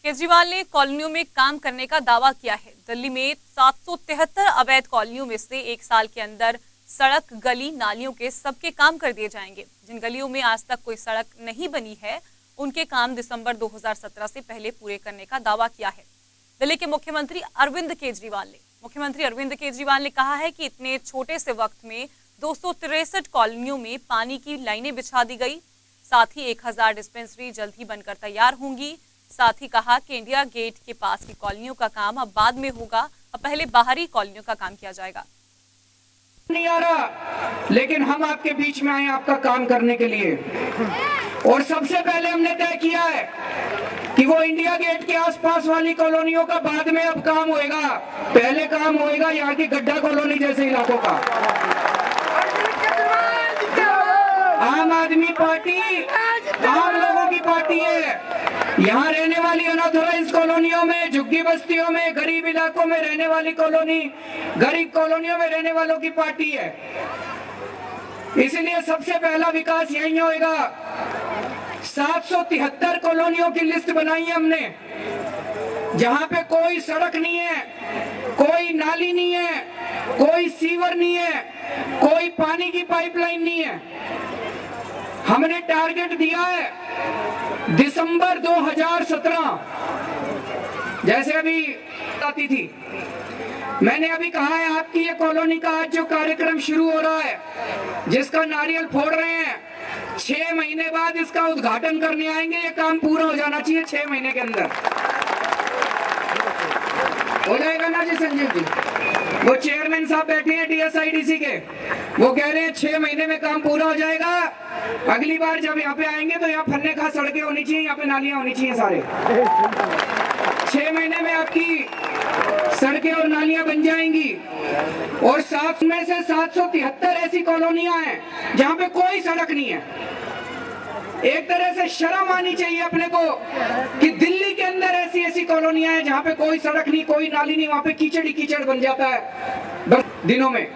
केजरीवाल ने कॉलोनियों में काम करने का दावा किया है। दिल्ली में 773 अवैध कॉलोनियों में से एक साल के अंदर सड़क, गली, नालियों के सबके काम कर दिए जाएंगे। जिन गलियों में आज तक कोई सड़क नहीं बनी है, उनके काम दिसंबर 2017 से पहले पूरे करने का दावा किया है। दिल्ली के मुख्यमंत्री अरविंद केजरीवाल ने कहा है कि इतने छोटे से वक्त में 263 कॉलोनियों में पानी की लाइनें बिछा दी गई। साथ ही 1000 डिस्पेंसरी जल्द ही बनकर तैयार होंगी। साथ ही कहा कि इंडिया गेट के पास की कॉलोनियों का काम अब बाद में होगा, अब पहले बाहरी कॉलोनियों का काम किया जाएगा। नहीं आ रहा, लेकिन हम आपके बीच में आए आपका काम करने के लिए। और सबसे पहले हमने तय किया है कि वो इंडिया गेट के आसपास वाली कॉलोनियों का बाद में अब काम होएगा। पहले काम होएगा यहाँ की गड्ढा कॉलोनी जैसे इलाकों का। आम आदमी पार्टी आम लोगों की पार्टी है। यहाँ रहने वाली अनऑथराइज्ड कॉलोनियों में, झुग्गी बस्तियों में, गरीब इलाकों में रहने वाली गरीब कॉलोनियों में रहने वालों की पार्टी है। इसलिए सबसे पहला विकास यही होगा। 773 कॉलोनियों की लिस्ट बनाई है हमने, जहां पे कोई सड़क नहीं है, कोई नाली नहीं है, कोई सीवर नहीं है, कोई पानी की पाइपलाइन नहीं है। हमने टारगेट दिया है दिसंबर 2017, जैसे अभी आती थी। मैंने अभी कहा है आपकी ये कॉलोनी का आज जो कार्यक्रम शुरू हो रहा है, जिसका नारियल फोड़ रहे हैं, 6 महीने बाद इसका उद्घाटन करने आएंगे। ये काम पूरा हो जाना चाहिए 6 महीने के अंदर। हो जाएगा ना जी संजीव जी? वो चेयरमैन साहब बैठे हैं DSIDC के, वो कह रहे हैं 6 महीने में काम पूरा हो जाएगा। अगली बार जब यहाँ पे आएंगे तो यहाँ फन्ने खा सड़कें होनी चाहिए, यहाँ पे नालियां होनी चाहिए सारे। 6 महीने में आपकी सड़कें और नालियां बन जाएंगी। और 7 में से 773 ऐसी कॉलोनियां हैं जहाँ पे कोई सड़क नहीं है। एक तरह से शर्म आनी चाहिए अपने को कि दिल्ली के अंदर ऐसी कॉलोनियां हैं जहाँ पे कोई सड़क नहीं, कोई नाली नहीं, वहां पे कीचड़ ही कीचड़ बन जाता है दिनों में।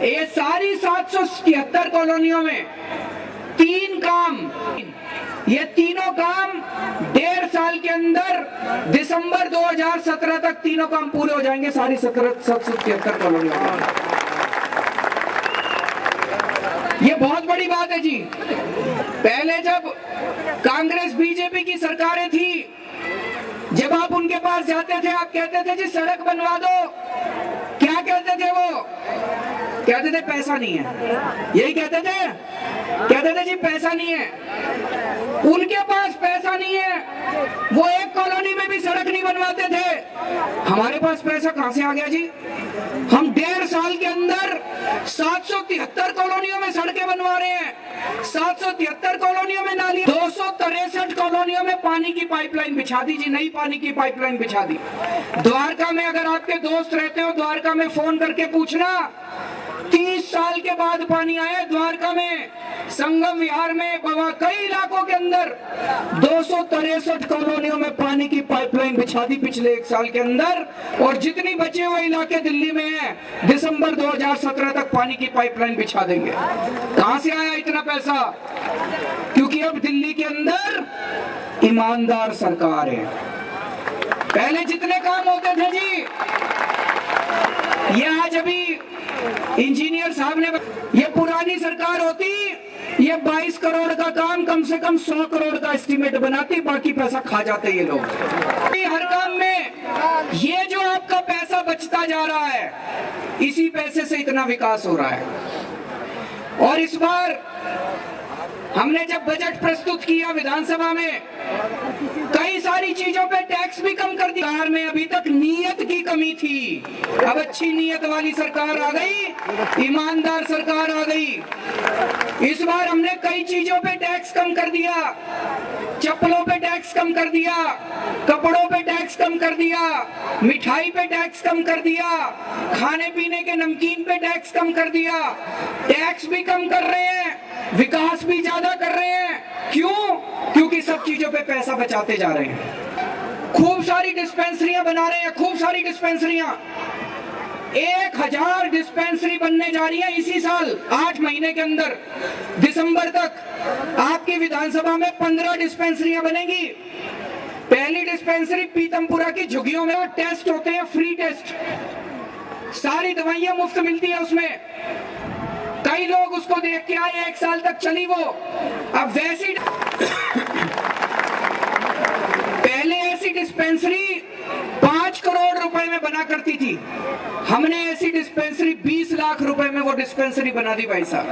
ये सारी 773 कॉलोनियों में 3 काम, ये तीनों काम 1.5 साल के अंदर दिसंबर 2017 तक तीनों काम पूरे हो जाएंगे सारी 773 कॉलोनियों में। ये बहुत बड़ी बात है जी। पहले जब कांग्रेस बीजेपी की सरकारें थी, जब आप उनके पास जाते थे, आप कहते थे जी सड़क बनवा दो। क्या कहते थे वो? कहते थे पैसा नहीं है। यही कहते थे जी पैसा नहीं है। उनके पास पैसा नहीं है, वो एक कॉलोनी में भी सड़क नहीं बनवाते थे। हमारे पास पैसा कहां से आ गया जी? हम 1.5 साल के अंदर 773 कॉलोनियों में सड़कें बनवा रहे हैं, 773 कॉलोनियों में नाली, 263 कॉलोनियों में पानी की पाइपलाइन बिछा दी जी, नई पानी की पाइपलाइन बिछा दी। द्वारका में अगर आपके दोस्त रहते हो, द्वारका में फोन करके पूछना, 30 साल के बाद पानी आया द्वारका में, संगम विहार में, कई इलाकों के अंदर 263 कॉलोनियों में पानी की पाइपलाइन बिछा दी पिछले 1 साल के अंदर। और जितनी बचे हुए इलाके दिल्ली में हैं, दिसंबर 2017 तक पानी की पाइपलाइन बिछा देंगे। कहां से आया इतना पैसा? क्योंकि अब दिल्ली के अंदर ईमानदार सरकार है। पहले जितने काम होते थे जी, ये आज अभी इंजीनियर साहब ने, ये पुरानी सरकार होती, ये 22 करोड़ का काम कम से कम 100 करोड़ का एस्टीमेट बनाती, बाकी पैसा खा जाते ये लोग। हर काम में ये जो आपका पैसा बचता जा रहा है, इसी पैसे से इतना विकास हो रहा है। और इस बार हमने जब बजट प्रस्तुत किया विधानसभा में, कई सारी चीजों पे टैक्स भी कम कर दिया। बिहार में अभी तक नीयत की कमी थी, अब अच्छी नीयत वाली सरकार आ गई, ईमानदार सरकार आ गई। इस बार हमने कई चीजों पे टैक्स कम कर दिया, चप्पलों पे टैक्स कम कर दिया, कपड़ों पे टैक्स कम कर दिया, मिठाई पे टैक्स कम कर दिया, खाने पीने के नमकीन पे टैक्स कम कर दिया। टैक्स भी कम कर रहे हैं, विकास भी ज्यादा कर रहे हैं। क्यों? क्योंकि सब चीजों पे पैसा बचाते जा रहे हैं। खूब सारी डिस्पेंसरियां बना रहे हैं, खूब सारी डिस्पेंसरियां। 1000 डिस्पेंसरी बनने जा रही है इसी साल 8 महीने के अंदर। दिसंबर तक आपकी विधानसभा में 15 डिस्पेंसरियां बनेंगी। पहली डिस्पेंसरी पीतमपुरा की झुग्गियों में टेस्ट होते हैं, फ्री टेस्ट, सारी दवाइयां मुफ्त मिलती है उसमें। कई लोग उसको देख के आए, 1 साल तक चली वो। अब वैसी पहले ऐसी डिस्पेंसरी 5 करोड़ रुपए में बना करती थी, हमने ऐसी डिस्पेंसरी 20 लाख रुपए में वो डिस्पेंसरी बना दी भाई साहब।